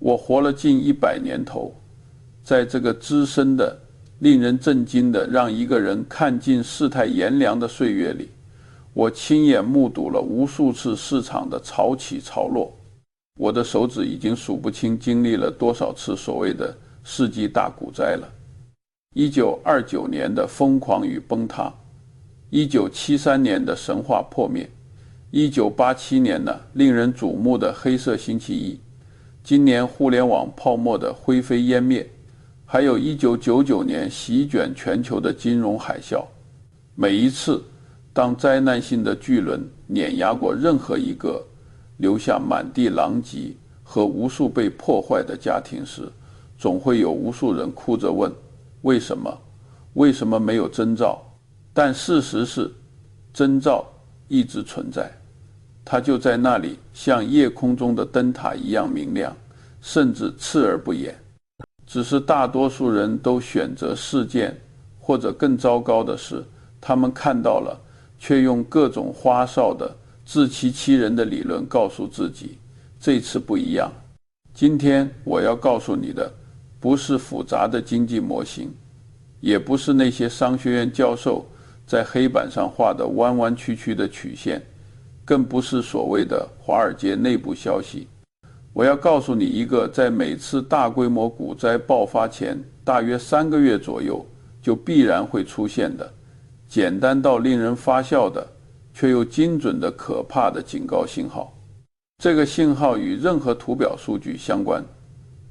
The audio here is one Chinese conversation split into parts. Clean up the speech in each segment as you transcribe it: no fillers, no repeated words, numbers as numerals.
我活了近100年头，在这个资深的、令人震惊的让一个人看尽世态炎凉的岁月里，我亲眼目睹了无数次市场的潮起潮落。我的手指已经数不清经历了多少次所谓的世纪大股灾了。1929年的疯狂与崩塌，1973年的神话破灭，1987年的令人瞩目的黑色星期一，今年互联网泡沫的灰飞烟灭，还有1999年席卷全球的金融海啸。每一次当灾难性的巨轮碾压过任何一个留下满地狼藉和无数被破坏的家庭时，总会有无数人哭着问，为什么？为什么没有征兆？但事实是，征兆一直存在，它就在那里，像夜空中的灯塔一样明亮，甚至刺而不掩。只是大多数人都选择事件，或者更糟糕的是，他们看到了，却用各种花哨的自欺欺人的理论告诉自己，这次不一样。今天我要告诉你的，不是复杂的经济模型，也不是那些商学院教授在黑板上画的弯弯曲曲的曲线，更不是所谓的华尔街内部消息。我要告诉你一个在每次大规模股灾爆发前大约3个月左右就必然会出现的，简单到令人发笑的，却又精准的可怕的警告信号。这个信号与任何图表数据相关，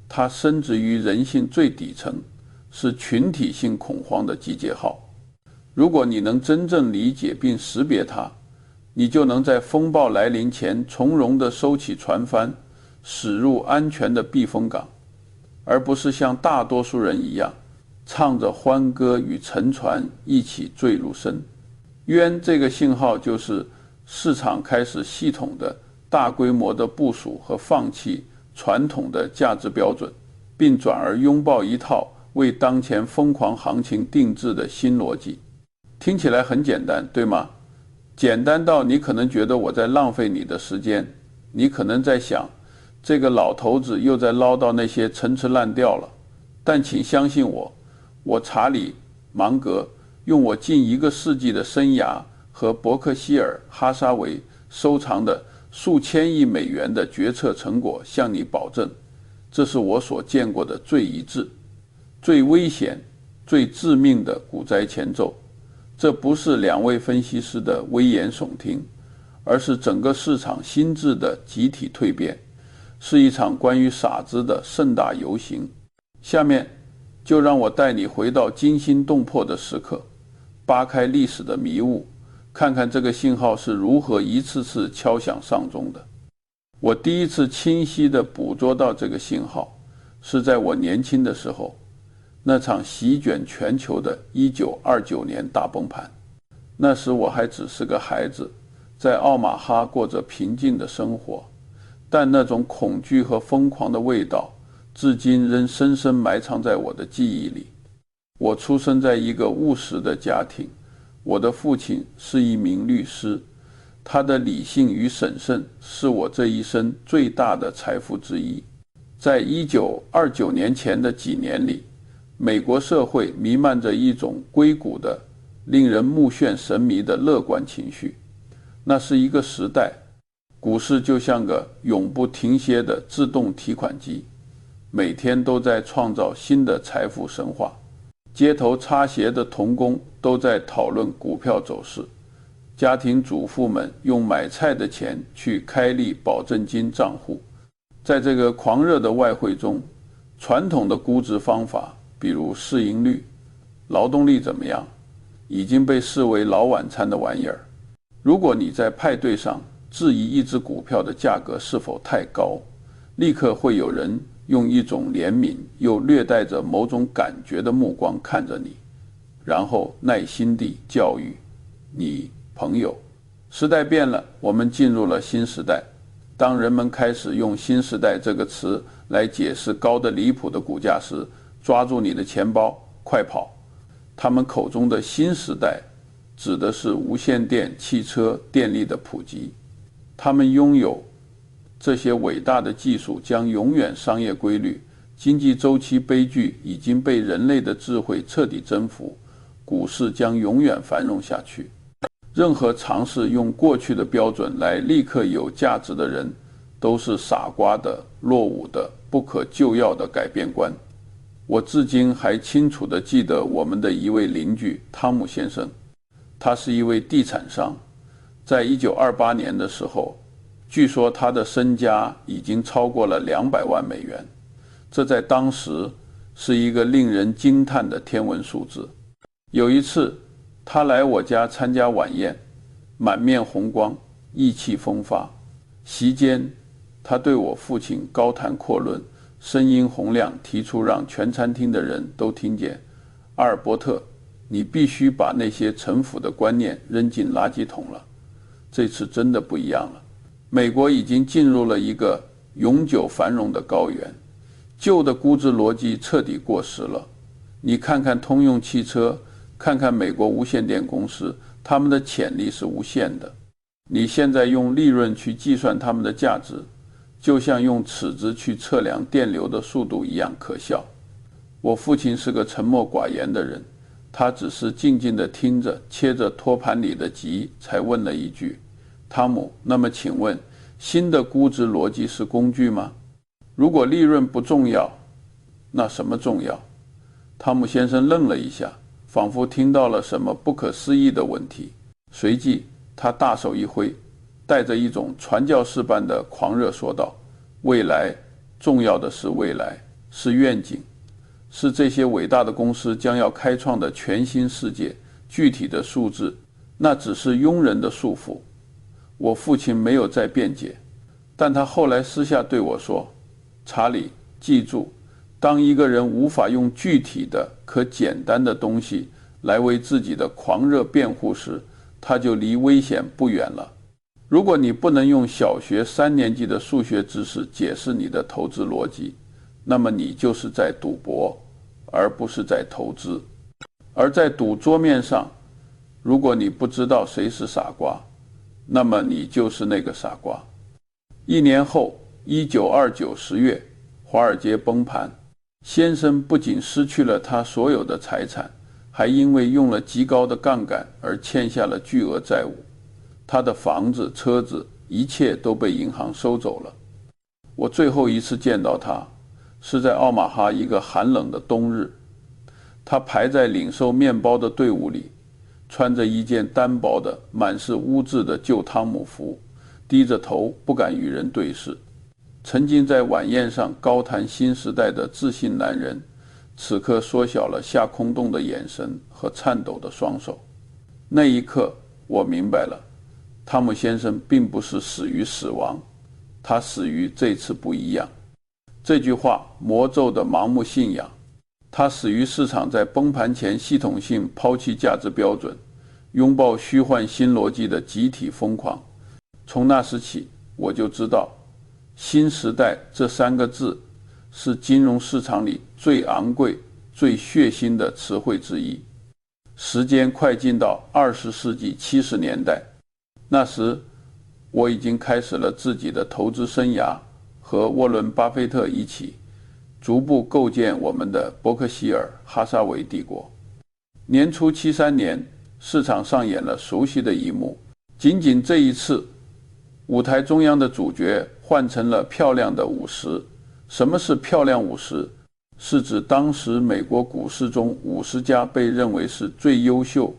它深植于人性最底层，是群体性恐慌的集结号。如果你能真正理解并识别它，你就能在风暴来临前从容地收起船帆，驶入安全的避风港，而不是像大多数人一样唱着欢歌与沉船一起坠入深渊。这个信号就是市场开始系统的大规模的部署和放弃传统的价值标准，并转而拥抱一套为当前疯狂行情定制的新逻辑。听起来很简单，对吗？简单到你可能觉得我在浪费你的时间，你可能在想，这个老头子又在唠叨那些陈词滥调了。但请相信我，我查理芒格用我近1个世纪的生涯和伯克希尔哈撒韦收藏的数千亿美元的决策成果向你保证，这是我所见过的最一致、最危险、最致命的股灾前奏。这不是2位分析师的危言耸听，而是整个市场心智的集体蜕变，是一场关于傻子的盛大游行。下面就让我带你回到惊心动魄的时刻，扒开历史的迷雾，看看这个信号是如何一次次敲响上钟的。我第一次清晰地捕捉到这个信号，是在我年轻的时候，那场席卷全球的1929年大崩盘。那时我还只是个孩子，在奥马哈过着平静的生活，但那种恐惧和疯狂的味道至今仍深深埋藏在我的记忆里。我出生在一个务实的家庭，我的父亲是一名律师，他的理性与审慎是我这一生最大的财富之一。在1929年前的几年里，美国社会弥漫着一种硅谷的、令人目眩神迷的乐观情绪。那是一个时代，股市就像个永不停歇的自动提款机，每天都在创造新的财富神话。街头擦鞋的童工都在讨论股票走势，家庭主妇们用买菜的钱去开立保证金账户。在这个狂热的外汇中，传统的估值方法，比如市盈率、劳动力怎么样，已经被视为老晚餐的玩意儿。如果你在派对上质疑一只股票的价格是否太高，立刻会有人用一种怜悯又略带着某种感觉的目光看着你，然后耐心地教育你，朋友，时代变了，我们进入了新时代。当人们开始用新时代这个词来解释高得离谱的股价时，抓住你的钱包，快跑！他们口中的新时代指的是无线电、汽车、电力的普及。他们拥有这些伟大的技术将永远商业规律，经济周期悲剧已经被人类的智慧彻底征服，股市将永远繁荣下去。任何尝试用过去的标准来立刻有价值的人，都是傻瓜的、落伍的、不可救药的改变观。我至今还清楚地记得我们的一位邻居汤姆先生，他是一位地产商，在1928年的时候，据说他的身家已经超过了200万美元，这在当时是一个令人惊叹的天文数字。有一次，他来我家参加晚宴，满面红光，意气风发。席间，他对我父亲高谈阔论，声音洪亮，提出让全餐厅的人都听见：阿尔伯特，你必须把那些陈腐的观念扔进垃圾桶了。这次真的不一样了，美国已经进入了一个永久繁荣的高原，旧的估值逻辑彻底过时了。你看看通用汽车，看看美国无线电公司，他们的潜力是无限的。你现在用利润去计算他们的价值，就像用尺子去测量电流的速度一样可笑。我父亲是个沉默寡言的人，他只是静静地听着，切着托盘里的吉，才问了一句：汤姆，那么请问，新的估值逻辑是工具吗？如果利润不重要，那什么重要？汤姆先生愣了一下，仿佛听到了什么不可思议的问题，随即他大手一挥，带着一种传教士般的狂热说道：未来，重要的是未来，是愿景，是这些伟大的公司将要开创的全新世界。具体的数字，那只是庸人的束缚。我父亲没有再辩解，但他后来私下对我说：查理，记住，当一个人无法用具体的可简单的东西来为自己的狂热辩护时，他就离危险不远了。如果你不能用小学3年级的数学知识解释你的投资逻辑，那么你就是在赌博，而不是在投资。而在赌桌面上，如果你不知道谁是傻瓜，那么你就是那个傻瓜。1年后，192910月，华尔街崩盘，先生不仅失去了他所有的财产，还因为用了极高的杠杆而欠下了巨额债务。他的房子、车子，一切都被银行收走了。我最后一次见到他，是在奥马哈一个寒冷的冬日。他排在领售面包的队伍里，穿着一件单薄的、满是污渍的旧汤姆服，低着头，不敢与人对视。曾经在晚宴上高谈新时代的自信男人，此刻缩小了下空洞的眼神和颤抖的双手。那一刻，我明白了，汤姆先生并不是死于死亡，他死于这次不一样。这句话魔咒的盲目信仰，他死于市场在崩盘前系统性抛弃价值标准，拥抱虚幻新逻辑的集体疯狂。从那时起，我就知道，新时代这3个字是金融市场里最昂贵、最血腥的词汇之一。时间快进到20世纪70年代，那时我已经开始了自己的投资生涯，和沃伦·巴菲特一起逐步构建我们的伯克希尔·哈撒韦帝国。年初73年，市场上演了熟悉的一幕，仅仅这一次，舞台中央的主角换成了漂亮的50。什么是漂亮50？是指当时美国股市中50家被认为是最优秀、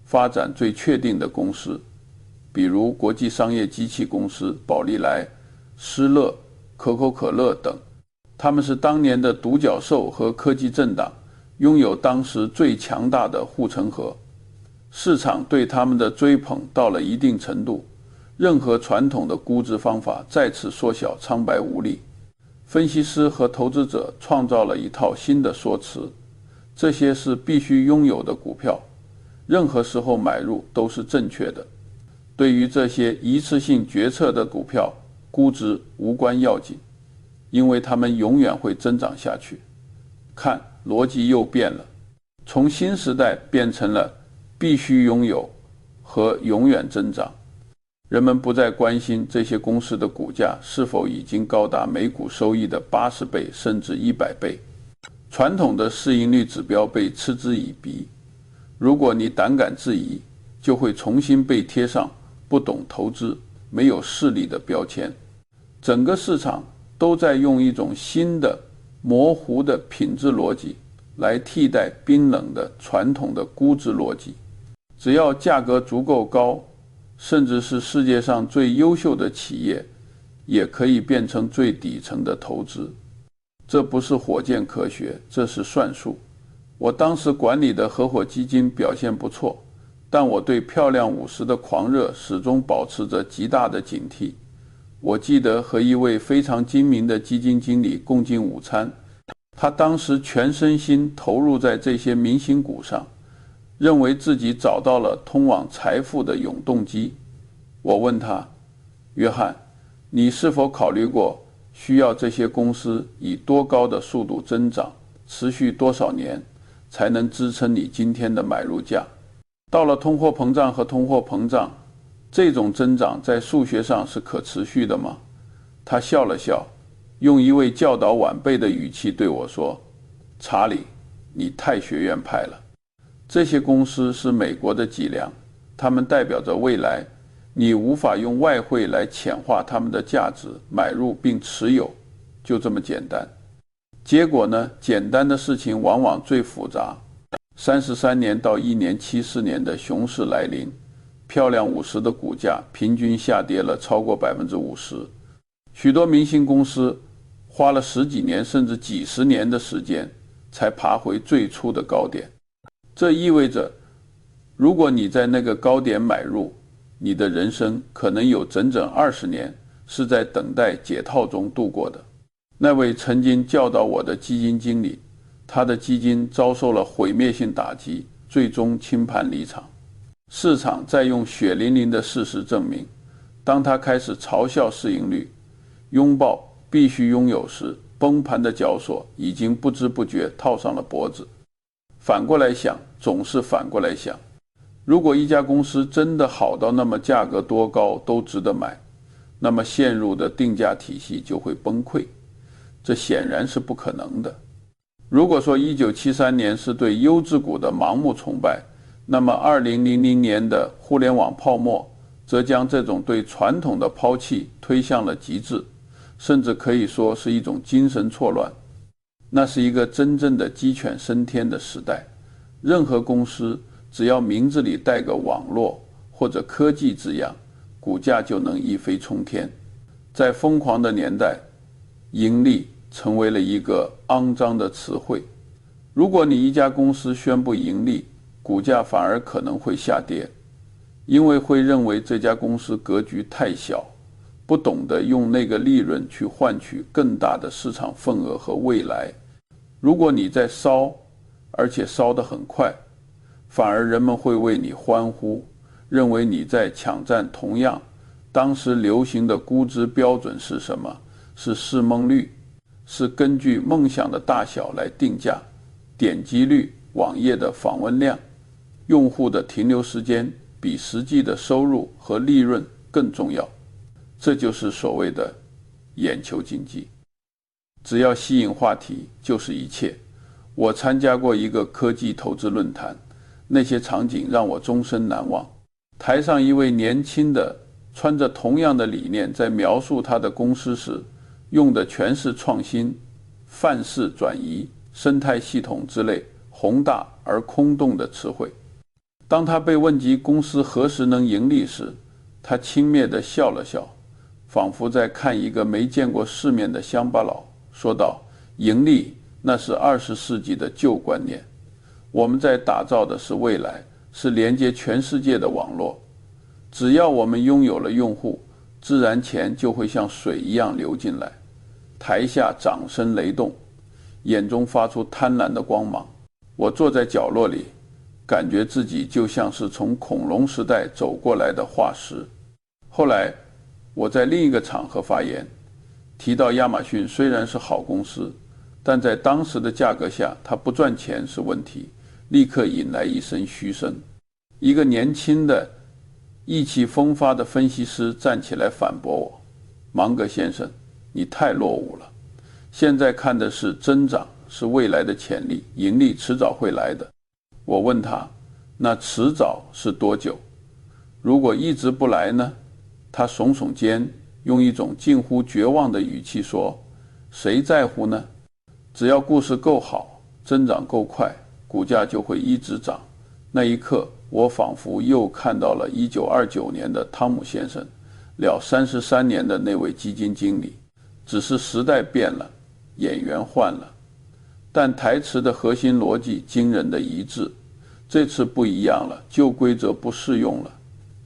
发展最确定的公司，比如国际商业机器公司、宝利来、施乐、可口可乐等。他们是当年的独角兽和科技政党，拥有当时最强大的护城河。市场对他们的追捧到了一定程度，任何传统的估值方法再次缩小苍白无力。分析师和投资者创造了一套新的说辞，这些是必须拥有的股票，任何时候买入都是正确的。对于这些一次性决策的股票，估值无关要紧，因为它们永远会增长下去。看，逻辑又变了，从新时代变成了必须拥有和永远增长。人们不再关心这些公司的股价是否已经高达每股收益的80倍甚至100倍。传统的市盈率指标被嗤之以鼻，如果你胆敢质疑，就会重新被贴上不懂投资、没有势力的标签。整个市场都在用一种新的模糊的品质逻辑来替代冰冷的传统的估值逻辑。只要价格足够高，甚至是世界上最优秀的企业，也可以变成最底层的投资。这不是火箭科学，这是算术。我当时管理的合伙基金表现不错，但我对漂亮50的狂热始终保持着极大的警惕。我记得和一位非常精明的基金经理共进午餐，他当时全身心投入在这些明星股上，认为自己找到了通往财富的永动机。我问他，约翰，你是否考虑过需要这些公司以多高的速度增长，持续多少年，才能支撑你今天的买入价？到了通货膨胀和通货膨胀，这种增长在数学上是可持续的吗？他笑了笑，用一位教导晚辈的语气对我说，查理，你太学院派了。这些公司是美国的脊梁，它们代表着未来，你无法用外汇来浅化它们的价值，买入并持有，就这么简单。结果呢，简单的事情往往最复杂。33年到1年74年的熊市来临，漂亮50的股价平均下跌了超过50%，许多明星公司花了10几年甚至几十年的时间才爬回最初的高点。这意味着，如果你在那个高点买入，你的人生可能有整整20年是在等待解套中度过的。那位曾经教导我的基金经理，他的基金遭受了毁灭性打击，最终清盘离场。市场在用血淋淋的事实证明，当他开始嘲笑市盈率，拥抱必须拥有时，崩盘的绞索已经不知不觉套上了脖子。反过来想，总是反过来想，如果一家公司真的好到那么价格多高都值得买，那么陷入的定价体系就会崩溃，这显然是不可能的。如果说1973年是对优质股的盲目崇拜，那么2000年的互联网泡沫则将这种对传统的抛弃推向了极致，甚至可以说是一种精神错乱。那是一个真正的鸡犬升天的时代，任何公司只要名字里带个网络或者科技字样，股价就能一飞冲天。在疯狂的年代，盈利成为了一个肮脏的词汇。如果你一家公司宣布盈利，股价反而可能会下跌，因为会认为这家公司格局太小，不懂得用那个利润去换取更大的市场份额和未来。如果你在烧，而且烧得很快，反而人们会为你欢呼，认为你在抢占同样当时流行的估值标准是什么？是市梦率，是根据梦想的大小来定价，点击率、网页的访问量、用户的停留时间比实际的收入和利润更重要。这就是所谓的眼球经济。只要吸引话题就是一切。我参加过一个科技投资论坛，那些场景让我终身难忘。台上一位年轻的穿着同样的理念在描述他的公司时，用的全是创新、范式转移、生态系统之类宏大而空洞的词汇。当他被问及公司何时能盈利时，他轻蔑地笑了笑，仿佛在看一个没见过世面的乡巴佬，说道，盈利那是20世纪的旧观念，我们在打造的是未来，是连接全世界的网络。只要我们拥有了用户，自然钱就会像水一样流进来。台下掌声雷动，眼中发出贪婪的光芒。我坐在角落里，感觉自己就像是从恐龙时代走过来的化石。后来我在另一个场合发言，提到亚马逊虽然是好公司，但在当时的价格下，它不赚钱是问题，立刻引来一声嘘声。一个年轻的意气风发的分析师站起来反驳我：芒格先生，你太落伍了。现在看的是增长，是未来的潜力，盈利迟早会来的。我问他，那迟早是多久？如果一直不来呢？他耸耸肩，用一种近乎绝望的语气说：谁在乎呢？只要故事够好，增长够快，股价就会一直涨。那一刻，我仿佛又看到了1929年的汤姆先生，了33年的那位基金经理。只是时代变了，演员换了，但台词的核心逻辑惊人的一致。这次不一样了，旧规则不适用了。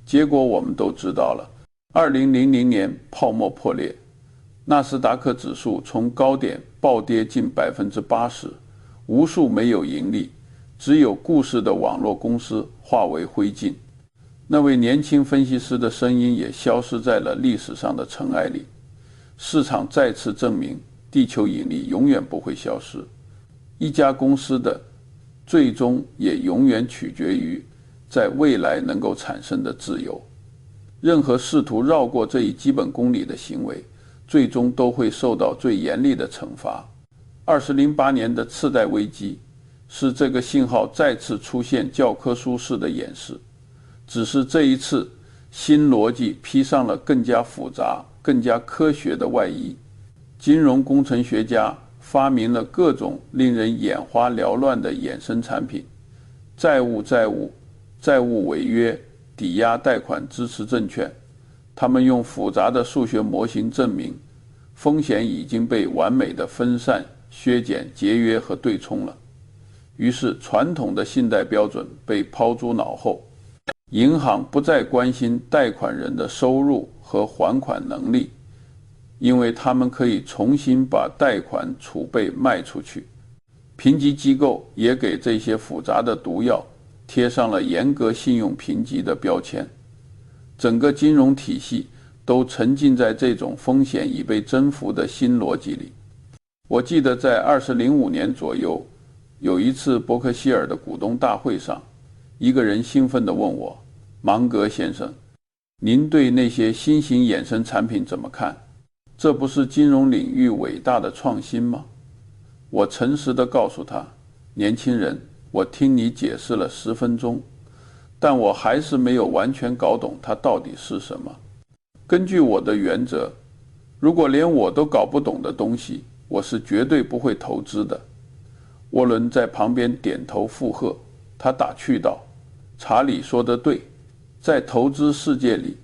结果我们都知道了，2000年泡沫破裂，纳斯达克指数从高点暴跌近80%，无数没有盈利，只有故事的网络公司化为灰烬。那位年轻分析师的声音也消失在了历史上的尘埃里。市场再次证明，地球引力永远不会消失。一家公司的最终也永远取决于在未来能够产生的自由。任何试图绕过这一基本公理的行为，最终都会受到最严厉的惩罚。2008年的次贷危机是这个信号再次出现教科书式的演示，只是这一次新逻辑披上了更加复杂、更加科学的外衣。金融工程学家发明了各种令人眼花缭乱的衍生产品，债务违约、抵押贷款支持证券。他们用复杂的数学模型证明，风险已经被完美的分散、削减、节约和对冲了。于是传统的信贷标准被抛诸脑后，银行不再关心贷款人的收入和还款能力，因为他们可以重新把贷款储备卖出去。评级机构也给这些复杂的毒药贴上了严格信用评级的标签。整个金融体系都沉浸在这种风险已被征服的新逻辑里。我记得在2005年左右，有一次伯克希尔的股东大会上，一个人兴奋地问我：芒格先生，您对那些新型衍生产品怎么看？这不是金融领域伟大的创新吗？我诚实地告诉他：年轻人，我听你解释了10分钟，但我还是没有完全搞懂它到底是什么。根据我的原则，如果连我都搞不懂的东西，我是绝对不会投资的。沃伦在旁边点头附和，他打趣道：查理说得对，在投资世界里，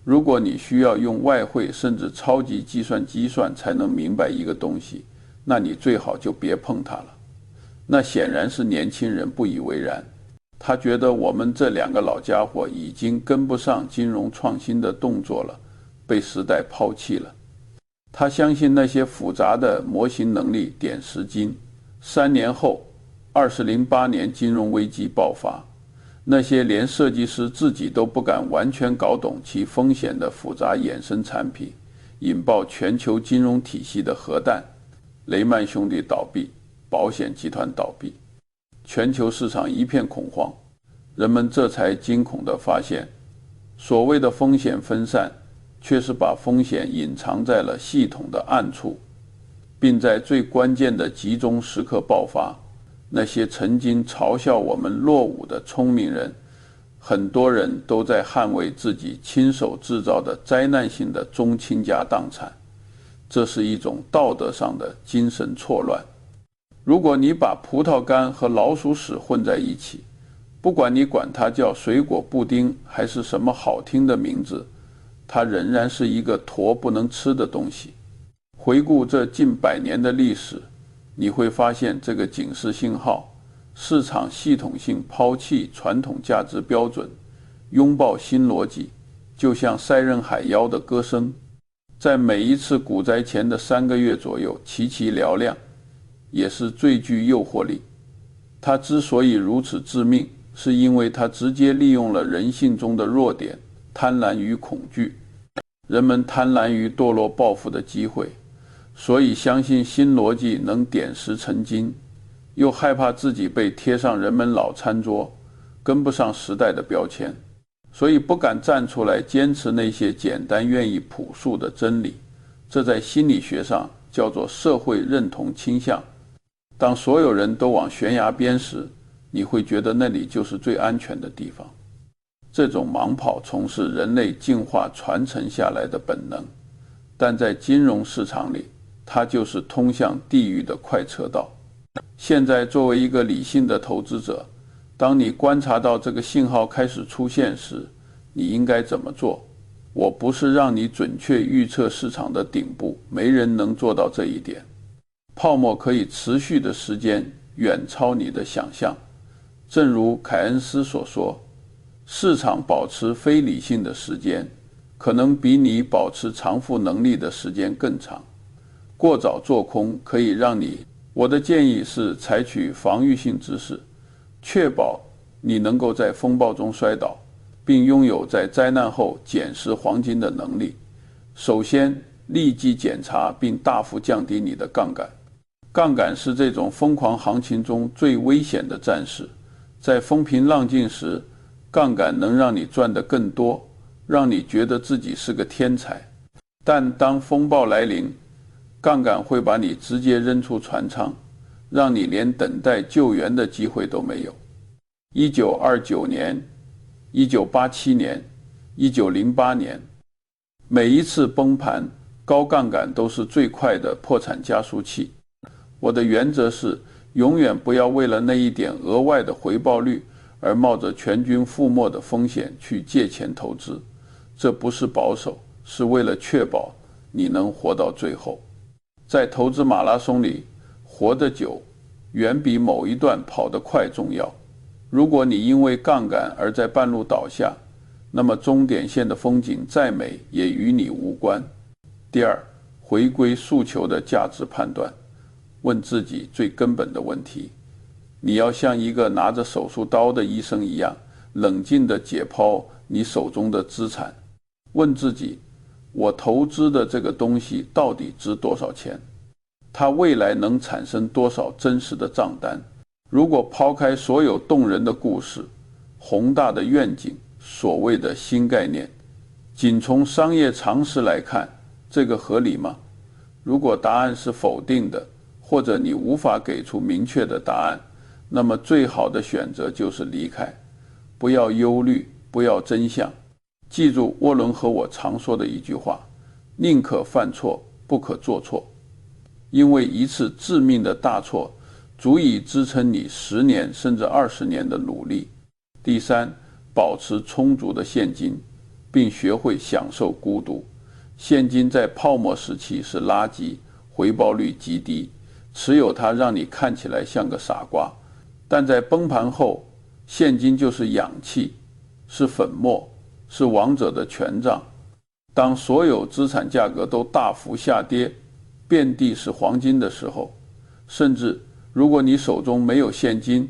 如果你需要用外汇甚至超级计算机算才能明白一个东西，那你最好就别碰它了。那显然是年轻人不以为然，他觉得我们这2个老家伙已经跟不上金融创新的动作了，被时代抛弃了。他相信那些复杂的模型能力点石金。3年后，2008年金融危机爆发，那些连设计师自己都不敢完全搞懂其风险的复杂衍生产品，引爆全球金融体系的核弹。雷曼兄弟倒闭，保险集团倒闭，全球市场一片恐慌。人们这才惊恐地发现，所谓的风险分散，却是把风险隐藏在了系统的暗处，并在最关键的集中时刻爆发。那些曾经嘲笑我们落伍的聪明人，很多人都在捍卫自己亲手制造的灾难性的中倾家荡产。这是一种道德上的精神错乱。如果你把葡萄干和老鼠屎混在一起，不管你管它叫水果布丁还是什么好听的名字，它仍然是一个坨不能吃的东西。回顾这近100年的历史，你会发现这个警示信号：市场系统性抛弃传统价值标准，拥抱新逻辑，就像塞壬海妖的歌声，在每一次股灾前的3个月左右齐齐嘹亮，也是最具诱惑力。它之所以如此致命，是因为它直接利用了人性中的弱点：贪婪与恐惧。人们贪婪于堕落报复的机会，所以相信新逻辑能点石成金，又害怕自己被贴上人们老餐桌、跟不上时代的标签。所以不敢站出来坚持那些简单愿意朴素的真理。这在心理学上叫做社会认同倾向。当所有人都往悬崖边时，你会觉得那里就是最安全的地方。这种盲跑从事人类进化传承下来的本能，但在金融市场里，它就是通向地狱的快车道。现在作为一个理性的投资者，当你观察到这个信号开始出现时，你应该怎么做？我不是让你准确预测市场的顶部，没人能做到这一点。泡沫可以持续的时间远超你的想象。正如凯恩斯所说，市场保持非理性的时间，可能比你保持偿付能力的时间更长。过早做空可以让你，我的建议是采取防御性姿势，确保你能够在风暴中摔倒，并拥有在灾难后捡拾黄金的能力。首先，立即检查并大幅降低你的杠杆。杠杆是这种疯狂行情中最危险的战士。在风平浪静时，杠杆能让你赚得更多，让你觉得自己是个天才。但当风暴来临，杠杆会把你直接扔出船舱，让你连等待救援的机会都没有。1929年、1987年、1908年，每一次崩盘，高杠杆都是最快的破产加速器。我的原则是，永远不要为了那一点额外的回报率而冒着全军覆没的风险去借钱投资。这不是保守，是为了确保你能活到最后。在投资马拉松里，活得久远比某一段跑得快重要。如果你因为杠杆而在半路倒下，那么终点线的风景再美也与你无关。第二，回归诉求的价值判断，问自己最根本的问题。你要像一个拿着手术刀的医生一样，冷静地解剖你手中的资产。问自己，我投资的这个东西到底值多少钱？它未来能产生多少真实的账单？如果抛开所有动人的故事、宏大的愿景、所谓的新概念，仅从商业常识来看，这个合理吗？如果答案是否定的，或者你无法给出明确的答案，那么最好的选择就是离开。不要忧虑，不要真相。记住沃伦和我常说的一句话，宁可犯错，不可做错。因为一次致命的大错足以支撑你10年甚至20年的努力。第三，保持充足的现金，并学会享受孤独。现金在泡沫时期是垃圾，回报率极低，持有它让你看起来像个傻瓜。但在崩盘后，现金就是氧气，是粉末，是王者的权杖。当所有资产价格都大幅下跌，遍地是黄金的时候，甚至如果你手中没有现金，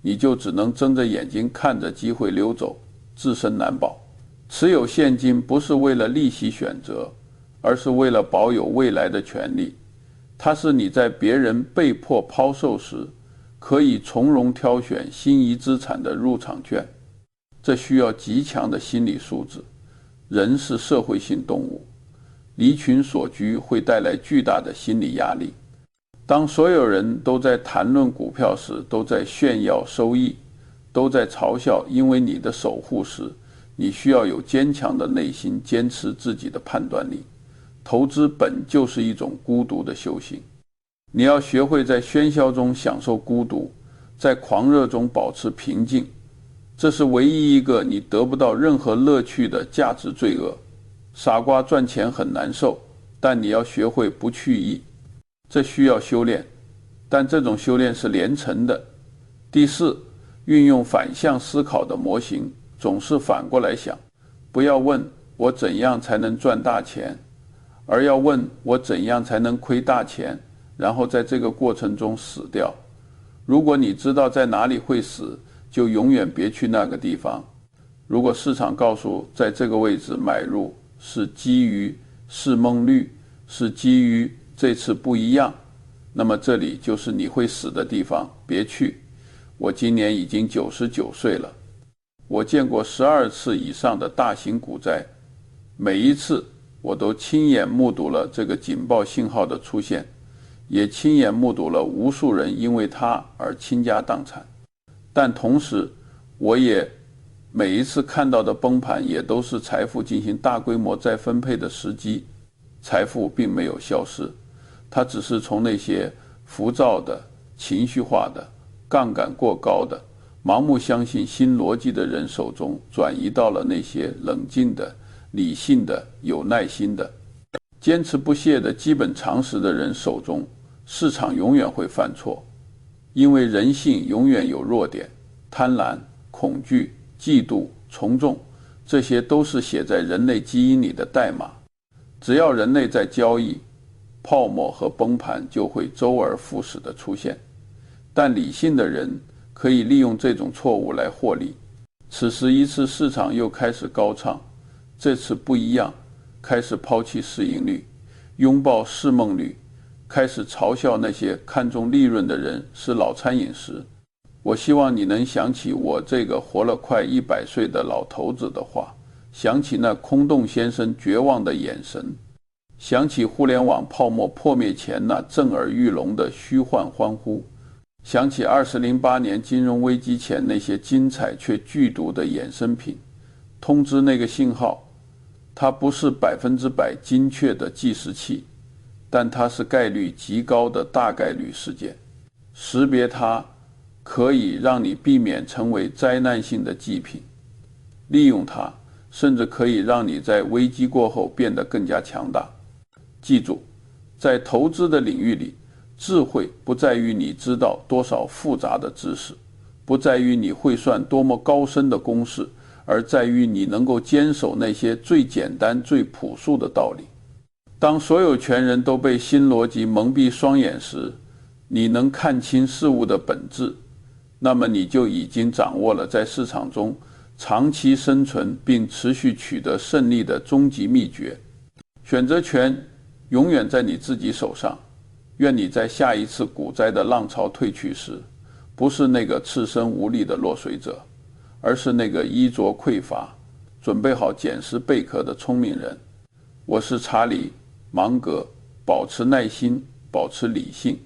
你就只能睁着眼睛看着机会溜走，自身难保。持有现金不是为了利息选择，而是为了保有未来的权利。它是你在别人被迫抛售时，可以从容挑选心仪资产的入场券。这需要极强的心理素质。人是社会性动物，离群索居会带来巨大的心理压力。当所有人都在谈论股票时，都在炫耀收益，都在嘲笑因为你的守护时，你需要有坚强的内心，坚持自己的判断力。投资本就是一种孤独的修行。你要学会在喧嚣中享受孤独，在狂热中保持平静。这是唯一一个你得不到任何乐趣的价值罪恶。傻瓜赚钱很难受，但你要学会不去意。这需要修炼，但这种修炼是连成的。第四，运用反向思考的模型，总是反过来想。不要问我怎样才能赚大钱，而要问我怎样才能亏大钱，然后在这个过程中死掉。如果你知道在哪里会死，就永远别去那个地方。如果市场告诉在这个位置买入是基于市梦率，是基于这次不一样，那么这里就是你会死的地方，别去。我今年已经99岁了。我见过12次以上的大型股灾，每一次我都亲眼目睹了这个警报信号的出现，也亲眼目睹了无数人因为它而倾家荡产。但同时，我也每一次看到的崩盘也都是财富进行大规模再分配的时机，财富并没有消失，它只是从那些浮躁的、情绪化的、杠杆过高的、盲目相信新逻辑的人手中，转移到了那些冷静的、理性的、有耐心的、坚持不懈的基本常识的人手中。市场永远会犯错，因为人性永远有弱点，贪婪、恐惧、嫉妒、从众，这些都是写在人类基因里的代码。只要人类在交易，泡沫和崩盘就会周而复始地出现。但理性的人可以利用这种错误来获利。此时一次市场又开始高唱，这次不一样，开始抛弃市盈率，拥抱市梦率，开始嘲笑那些看重利润的人是老餐饮时。我希望你能想起我这个活了快100岁的老头子的话，想起那空洞先生绝望的眼神，想起互联网泡沫破灭前那震耳欲聋的虚幻欢呼，想起2008年金融危机前那些精彩却剧毒的衍生品。通知那个信号，它不是100%精确的计时器，但它是概率极高的大概率事件。识别它可以让你避免成为灾难性的祭品，利用它甚至可以让你在危机过后变得更加强大。记住，在投资的领域里，智慧不在于你知道多少复杂的知识，不在于你会算多么高深的公式，而在于你能够坚守那些最简单最朴素的道理。当所有权人都被新逻辑蒙蔽双眼时，你能看清事物的本质，那么你就已经掌握了在市场中长期生存并持续取得胜利的终极秘诀。选择权永远在你自己手上。愿你在下一次股灾的浪潮退去时，不是那个赤身无力的落水者，而是那个衣着匮乏、准备好捡拾贝壳的聪明人。我是查理·芒格，保持耐心，保持理性。